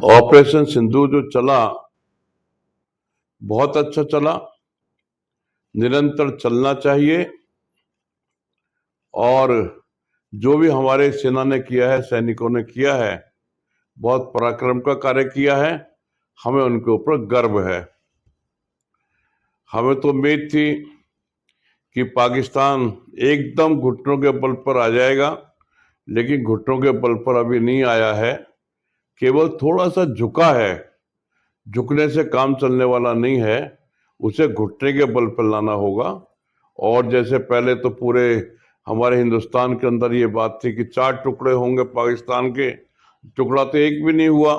Operation सिंदूर जो चला बहुत अच्छा चला, निरंतर चलना चाहिए। और जो भी हमारे सेना ने किया है, सैनिकों ने किया है, बहुत पराक्रम का कार्य किया है। हमें उनके ऊपर गर्व है। हमें तो उम्मीद थी कि पाकिस्तान एकदम घुटनों के बल पर आ जाएगा, लेकिन घुटनों के बल पर अभी नहीं आया है, केवल थोड़ा सा झुका है। झुकने से काम चलने वाला नहीं है, उसे घुटने के बल पर लाना होगा। और जैसे पहले तो पूरे हमारे हिंदुस्तान के अंदर ये बात थी कि 4 टुकड़े होंगे पाकिस्तान के, टुकड़ा तो एक भी नहीं हुआ।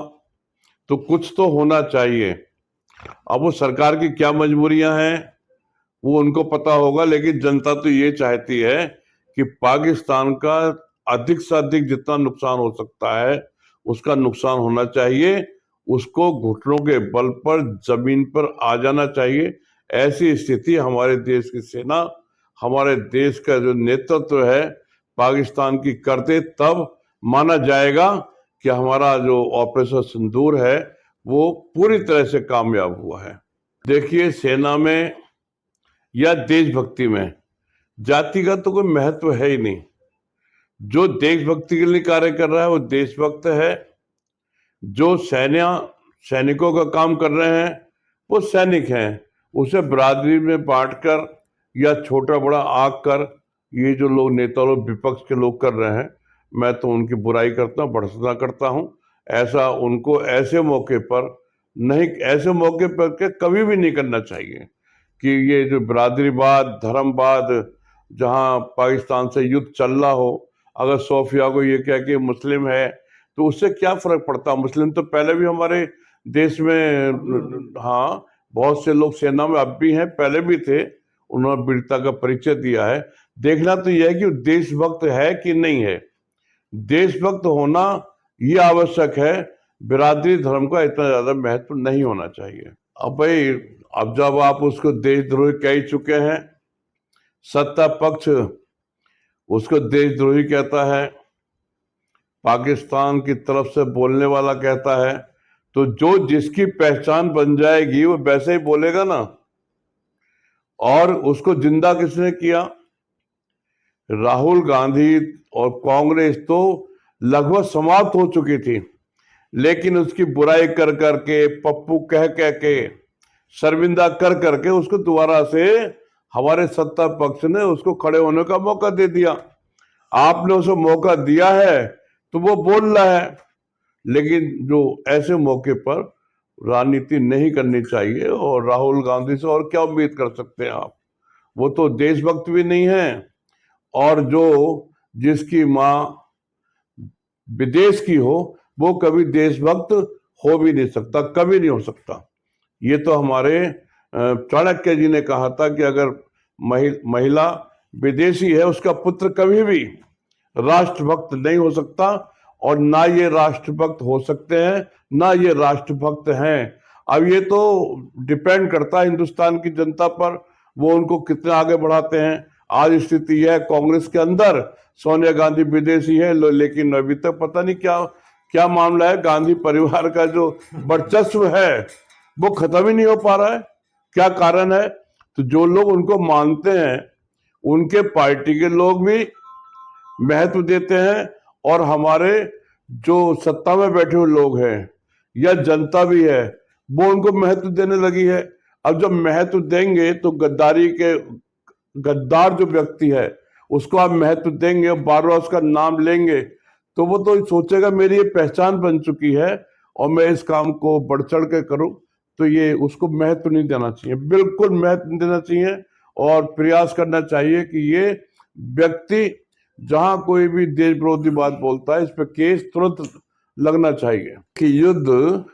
तो कुछ तो होना चाहिए। अब वो सरकार की क्या मजबूरियां हैं वो उनको पता होगा, लेकिन जनता तो ये चाहती है कि पाकिस्तान का अधिक से अधिक जितना नुकसान हो सकता है उसका नुकसान होना चाहिए। उसको घुटनों के बल पर जमीन पर आ जाना चाहिए। ऐसी स्थिति हमारे देश की सेना, हमारे देश का जो नेतृत्व है पाकिस्तान की कर दे, तब माना जाएगा कि हमारा जो ऑपरेशन सिंदूर है वो पूरी तरह से कामयाब हुआ है। देखिए, सेना में या देशभक्ति में जाति का तो कोई महत्व है ही नहीं। जो देशभक्ति के लिए कार्य कर रहा है वो देशभक्त है। जो सैनिकों का काम कर रहे हैं वो सैनिक हैं। उसे बिरादरी में बांटकर या छोटा बड़ा आंक कर ये जो लोग नेता लोग विपक्ष के लोग कर रहे हैं, मैं तो उनकी बुराई करता हूँ, भर्त्सना करता हूँ। ऐसा उनको ऐसे मौके पर नहीं, ऐसे मौके पर के कभी भी नहीं करना चाहिए कि ये जो बिरादरीवाद, धर्मवाद, जहां पाकिस्तान से युद्ध चल रहा हो, अगर सोफिया को ये कह के मुस्लिम है तो उससे क्या फर्क पड़ता। मुस्लिम तो पहले भी हमारे देश में, हाँ, बहुत से लोग सेना में अब भी हैं, पहले भी थे, उन्होंने वीरता का परिचय दिया है। देखना तो यह है कि देशभक्त है कि नहीं है। देशभक्त होना ये आवश्यक है, बिरादरी धर्म का इतना ज्यादा महत्व नहीं होना चाहिए। अब भाई, अब जब आप उसको देशद्रोही कह ही चुके हैं, सत्ता पक्ष उसको देशद्रोही कहता है, पाकिस्तान की तरफ से बोलने वाला कहता है, तो जो जिसकी पहचान बन जाएगी वो वैसे ही बोलेगा ना। और उसको जिंदा किसने किया? राहुल गांधी और कांग्रेस तो लगभग समाप्त हो चुकी थी, लेकिन उसकी बुराई कर करके, पप्पू कह कह के, शर्मिंदा कर करके उसको दोबारा से हमारे सत्ता पक्ष ने उसको खड़े होने का मौका दे दिया। आपने उसे मौका दिया है तो वो बोल रहा है, लेकिन जो ऐसे मौके पर राजनीति नहीं करनी चाहिए। और राहुल गांधी से और क्या उम्मीद कर सकते हैं आप? वो तो देशभक्त भी नहीं है, और जो जिसकी माँ विदेश की हो वो कभी देशभक्त हो भी नहीं सकता, कभी नहीं हो सकता। ये तो हमारे चाणक्य जी ने कहा था कि अगर महिला विदेशी है उसका पुत्र कभी भी राष्ट्रभक्त नहीं हो सकता, और ना ये राष्ट्रभक्त हो सकते हैं, ना ये राष्ट्रभक्त हैं। अब ये तो डिपेंड करता है हिंदुस्तान की जनता पर, वो उनको कितना आगे बढ़ाते हैं। आज स्थिति यह है, कांग्रेस के अंदर सोनिया गांधी विदेशी है, लेकिन अभी तक पता नहीं क्या क्या मामला है। गांधी परिवार का जो वर्चस्व है वो खत्म ही नहीं हो पा रहा है। क्या कारण है? तो जो लोग उनको मानते हैं उनके पार्टी के लोग भी महत्व देते हैं, और हमारे जो सत्ता में बैठे हुए लोग हैं या जनता भी है वो उनको महत्व देने लगी है। अब जब महत्व देंगे तो गद्दार जो व्यक्ति है उसको आप महत्व देंगे, बार बार उसका नाम लेंगे, तो वो तो सोचेगा मेरी ये पहचान बन चुकी है और मैं इस काम को बढ़ चढ़ के करूं। तो ये उसको महत्व नहीं देना चाहिए, बिल्कुल महत्व नहीं देना चाहिए। और प्रयास करना चाहिए कि ये व्यक्ति जहां कोई भी देश विरोधी बात बोलता है इस पर केस तुरंत लगना चाहिए। कि युद्ध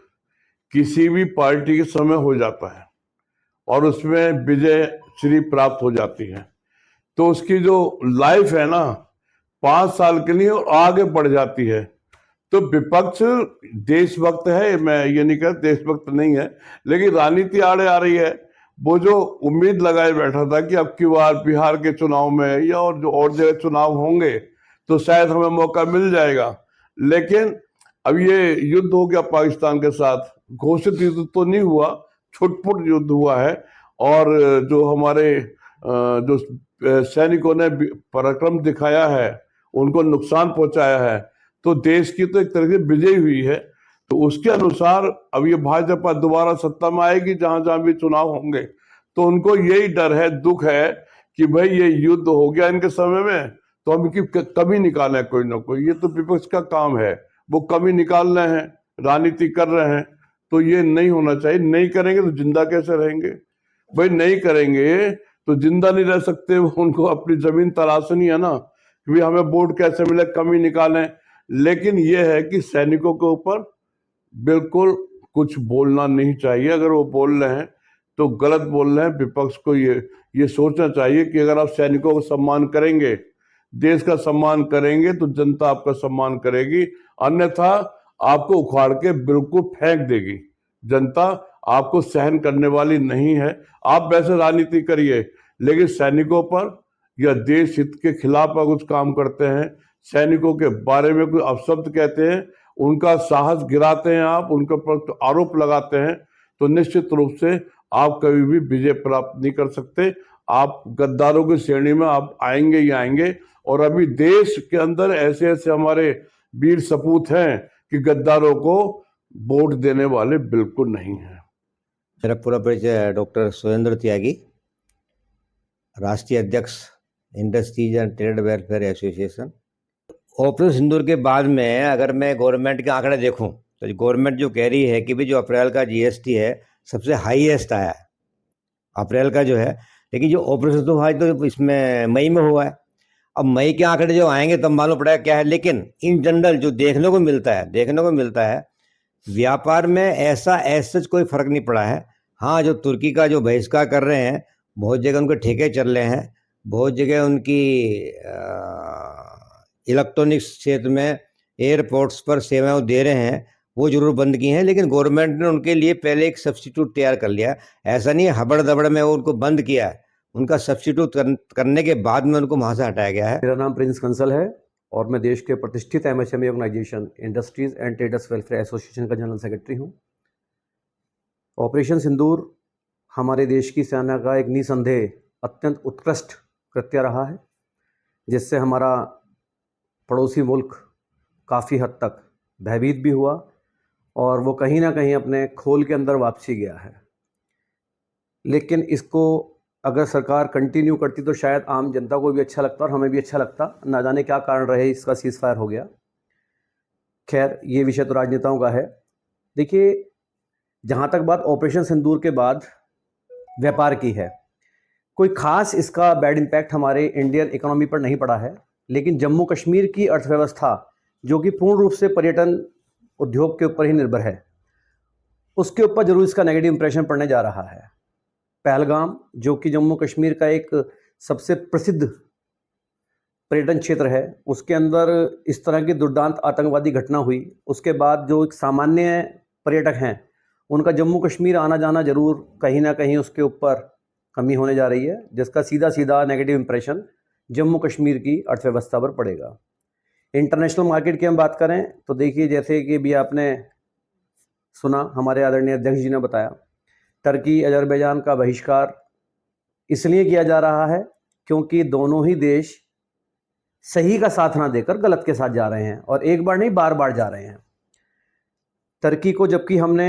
किसी भी पार्टी के समय हो जाता है और उसमें विजय श्री प्राप्त हो जाती है, तो उसकी जो लाइफ है ना 5 साल के लिए और आगे बढ़ जाती है। तो विपक्ष देशभक्त है, मैं ये नहीं कहता देशभक्त नहीं है, लेकिन राजनीति आड़े आ रही है। वो जो उम्मीद लगाए बैठा था कि अब की बार बिहार के चुनाव में या और जो और जगह चुनाव होंगे तो शायद हमें मौका मिल जाएगा, लेकिन अब ये युद्ध हो गया पाकिस्तान के साथ, घोषित युद्ध तो नहीं हुआ, छुटपुट युद्ध हुआ है। और जो हमारे जो सैनिकों ने पराक्रम दिखाया है, उनको नुकसान पहुंचाया है, तो देश की तो एक तरह से विजय हुई है। तो उसके अनुसार अब ये भाजपा दोबारा सत्ता में आएगी, जहां जहां भी चुनाव होंगे, तो उनको यही डर है, दुख है कि भाई ये युद्ध हो गया इनके समय में, तो हम इनकी कमी निकालें कोई ना कोई। ये तो विपक्ष का काम है, वो कमी निकाल रहे हैं, राजनीति कर रहे हैं। तो ये नहीं होना चाहिए। नहीं करेंगे तो जिंदा कैसे रहेंगे भाई? नहीं करेंगे तो जिंदा नहीं रह सकते। उनको अपनी जमीन तलाशनी है ना कि भाई हमें वोट कैसे मिले, कमी निकालें। लेकिन ये है कि सैनिकों के ऊपर बिल्कुल कुछ बोलना नहीं चाहिए। अगर वो बोल रहे हैं तो गलत बोल रहे हैं। विपक्ष को ये सोचना चाहिए कि अगर आप सैनिकों का सम्मान करेंगे, देश का सम्मान करेंगे, तो जनता आपका सम्मान करेगी, अन्यथा आपको उखाड़ के बिल्कुल फेंक देगी। जनता आपको सहन करने वाली नहीं है। आप वैसे राजनीति करिए, लेकिन सैनिकों पर या देश हित के खिलाफ आप कुछ काम करते हैं, सैनिकों के बारे में कोई अपशब्द कहते हैं, उनका साहस गिराते हैं, आप उनके ऊपर आरोप लगाते हैं, तो निश्चित रूप से आप कभी भी विजय प्राप्त नहीं कर सकते। आप गद्दारों की श्रेणी में आप आएंगे ही आएंगे। और अभी देश के अंदर ऐसे ऐसे हमारे वीर सपूत हैं कि गद्दारों को वोट देने वाले बिल्कुल नहीं हैं। मेरा पूरा परिचय डॉक्टर सुरेंद्र त्यागी, राष्ट्रीय अध्यक्ष industries and trade welfare association. Operation Sindoor के बाद में अगर मैं गवर्नमेंट के आंकड़े देखूं तो गवर्नमेंट जो कह रही है कि भाई जो अप्रैल का जीएसटी है सबसे हाईएस्ट आया है अप्रैल का जो है, लेकिन जो ऑपरेशन तो हुआ तो इसमें मई में हुआ है। अब मई के आंकड़े जो आएंगे तब मालूम पड़ेगा क्या है। लेकिन इन जनरल जो देखने को मिलता है व्यापार में ऐसा कोई फर्क नहीं पड़ा है। हाँ, जो तुर्की का जो बहिष्कार कर रहे हैं, बहुत जगह उनके ठेके चल रहे हैं, बहुत जगह उनकी इलेक्ट्रॉनिक्स क्षेत्र में एयरपोर्ट्स पर सेवाएं दे रहे हैं, वो जरूर बंद की हैं, लेकिन गवर्नमेंट ने उनके लिए पहले एक सब्स्टिट्यूट तैयार कर लिया। ऐसा नहीं है हबड़ दबड़ में वो उनको बंद किया है, उनका सब्स्टिट्यूट करने के बाद में उनको वहाँ से हटाया गया है। मेरा नाम प्रिंस कंसल है और मैं देश के प्रतिष्ठित MSME organisation industries and traders welfare association का जनरल सेक्रेटरी हूँ। ऑपरेशन सिंदूर हमारे देश की सेना का एक निसंदेह अत्यंत उत्कृष्ट कृत्य रहा है, जिससे हमारा पड़ोसी मुल्क काफ़ी हद तक भयभीत भी हुआ और वो कहीं ना कहीं अपने खोल के अंदर वापसी गया है। लेकिन इसको अगर सरकार कंटिन्यू करती तो शायद आम जनता को भी अच्छा लगता और हमें भी अच्छा लगता। ना जाने क्या कारण रहे इसका सीज फायर हो गया। खैर, ये विषय तो राजनेताओं का है। देखिए, जहाँ तक बात ऑपरेशन सिंदूर के बाद व्यापार की है, कोई खास इसका बैड इम्पैक्ट हमारे इंडियन इकोनॉमी पर नहीं पड़ा है। लेकिन जम्मू कश्मीर की अर्थव्यवस्था, जो कि पूर्ण रूप से पर्यटन उद्योग के ऊपर ही निर्भर है, उसके ऊपर जरूर इसका नेगेटिव इंप्रेशन पड़ने जा रहा है। पहलगाम, जो कि जम्मू कश्मीर का एक सबसे प्रसिद्ध पर्यटन क्षेत्र है, उसके अंदर इस तरह की दुर्दांत आतंकवादी घटना हुई। उसके बाद जो एक सामान्य पर्यटक हैं, उनका जम्मू कश्मीर आना जाना जरूर कहीं ना कहीं उसके ऊपर कमी होने जा रही है, जिसका सीधा सीधा नेगेटिव इंप्रेशन जम्मू कश्मीर की अर्थव्यवस्था पर पड़ेगा। इंटरनेशनल मार्केट की हम बात करें तो देखिए, जैसे कि भी आपने सुना, हमारे आदरणीय अध्यक्ष जी ने बताया, टर्की अजरबैजान का बहिष्कार इसलिए किया जा रहा है क्योंकि दोनों ही देश सही का साथ ना देकर गलत के साथ जा रहे हैं, और एक बार नहीं बार बार जा रहे हैं। टर्की को जबकि हमने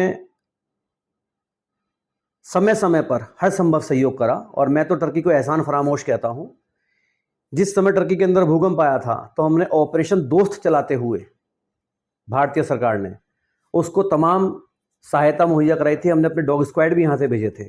समय समय पर हर संभव सहयोग करा, और मैं तो टर्की को एहसान फरामोश कहता हूं। जिस समय टर्की के अंदर भूकंप आया था तो हमने ऑपरेशन दोस्त चलाते हुए भारतीय सरकार ने उसको तमाम सहायता मुहैया कराई थी। हमने अपने डॉग स्क्वाड भी यहाँ से भेजे थे,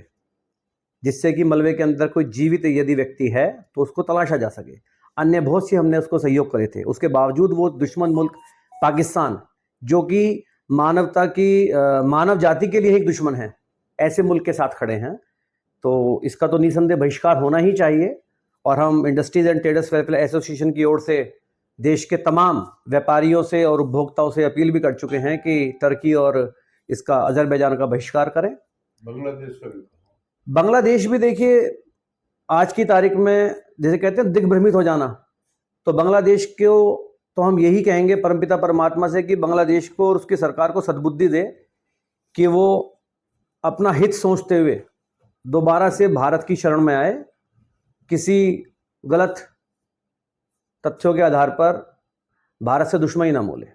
जिससे कि मलबे के अंदर कोई जीवित यदि व्यक्ति है तो उसको तलाशा जा सके। अन्य बहुत सी हमने उसको सहयोग करे थे। उसके बावजूद वो दुश्मन मुल्क पाकिस्तान, जो कि मानवता की मानव जाति के लिए एक दुश्मन है, ऐसे मुल्क के साथ खड़े हैं। तो इसका तो निसंदेह बहिष्कार होना ही चाहिए। और हम industries and traders welfare association की ओर से देश के तमाम व्यापारियों से और उपभोक्ताओं से अपील भी कर चुके हैं कि टर्की और इसका अजरबैजान का बहिष्कार करें। बांग्लादेश भी देखिए, आज की तारीख में जैसे कहते हैं दिग्भ्रमित हो जाना, तो बांग्लादेश को तो हम यही कहेंगे परमपिता परमात्मा से कि बांग्लादेश को और उसकी सरकार को सद्बुद्धि दे कि वो अपना हित सोचते हुए दोबारा से भारत की शरण में आए, किसी गलत तथ्यों के आधार पर भारत से दुश्मनी ना मोले।